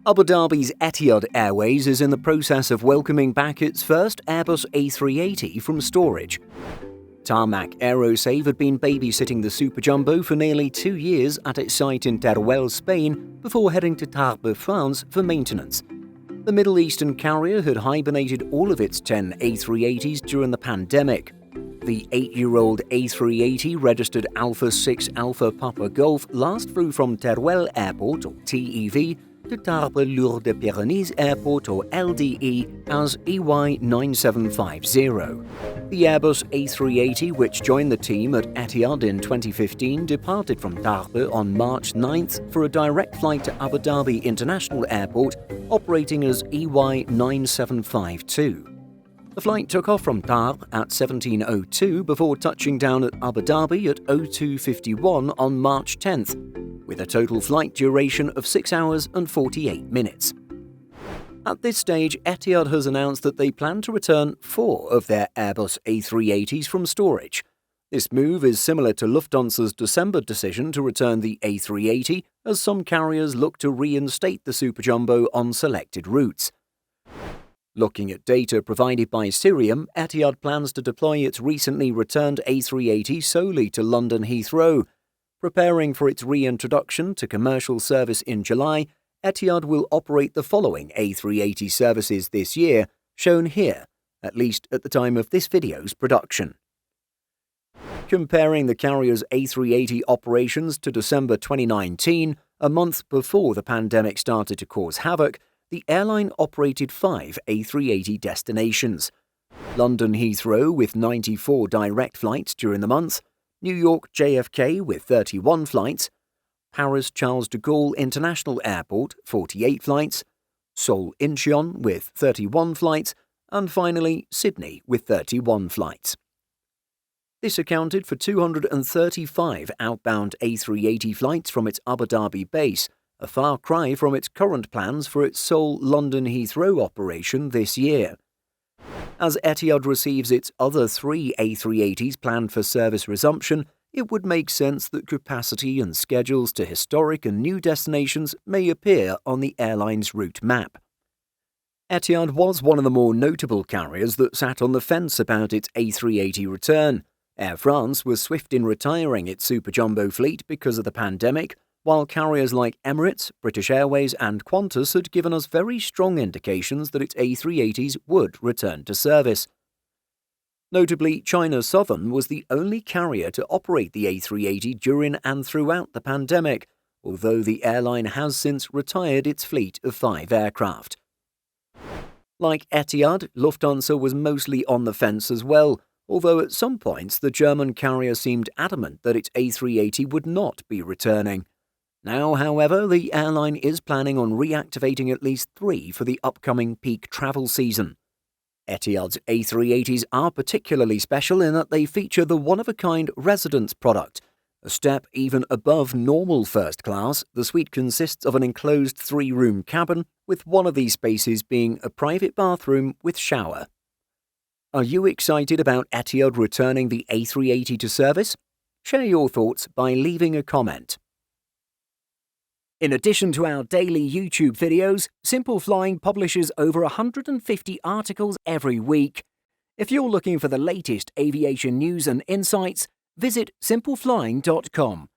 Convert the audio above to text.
Abu Dhabi's Etihad Airways is in the process of welcoming back its first Airbus A380 from storage. Tarmac Aerosave had been babysitting the Super Jumbo for nearly 2 years at its site in Teruel, Spain, before heading to Tarbes, France for maintenance. The Middle Eastern carrier had hibernated all of its 10 A380s during the pandemic. The 8-year-old A380 registered Alpha 6 Alpha Papa Golf last flew from Teruel Airport, or TEV, to Tarbes Lourdes-Pyrénées Airport, or LDE, as EY9750. The Airbus A380, which joined the team at Etihad in 2015, departed from Tarbes on March 9th for a direct flight to Abu Dhabi International Airport, operating as EY9752. The flight took off from Tarbes at 17:02 before touching down at Abu Dhabi at 02:51 on March 10th, with a total flight duration of 6 hours and 48 minutes. At this stage, Etihad has announced that they plan to return 4 of their Airbus A380s from storage. This move is similar to Lufthansa's December decision to return the A380, as some carriers look to reinstate the Super Jumbo on selected routes. Looking at data provided by Cirium, Etihad plans to deploy its recently returned A380 solely to London Heathrow. Preparing for its reintroduction to commercial service in July, Etihad will operate the following A380 services this year, shown here, at least at the time of this video's production. Comparing the carrier's A380 operations to December 2019, a month before the pandemic started to cause havoc, the airline operated 5 A380 destinations: London Heathrow with 94 direct flights during the month, New York JFK with 31 flights, Paris Charles de Gaulle International Airport 48 flights, Seoul Incheon with 31 flights, and finally Sydney with 31 flights. This accounted for 235 outbound A380 flights from its Abu Dhabi base, a far cry from its current plans for its sole London Heathrow operation this year. As Etihad receives its other 3 A380s planned for service resumption, it would make sense that capacity and schedules to historic and new destinations may appear on the airline's route map. Etihad was one of the more notable carriers that sat on the fence about its A380 return. Air France was swift in retiring its Super Jumbo fleet because of the pandemic, while carriers like Emirates, British Airways and Qantas had given us very strong indications that its A380s would return to service. Notably, China Southern was the only carrier to operate the A380 during and throughout the pandemic, although the airline has since retired its fleet of 5 aircraft. Like Etihad, Lufthansa was mostly on the fence as well, although at some points the German carrier seemed adamant that its A380 would not be returning. Now, however, the airline is planning on reactivating at least 3 for the upcoming peak travel season. Etihad's A380s are particularly special in that they feature the one-of-a-kind residence product. A step even above normal first class, the suite consists of an enclosed 3-room cabin, with one of these spaces being a private bathroom with shower. Are you excited about Etihad returning the A380 to service? Share your thoughts by leaving a comment. In addition to our daily YouTube videos, Simple Flying publishes over 150 articles every week. If you're looking for the latest aviation news and insights, visit simpleflying.com.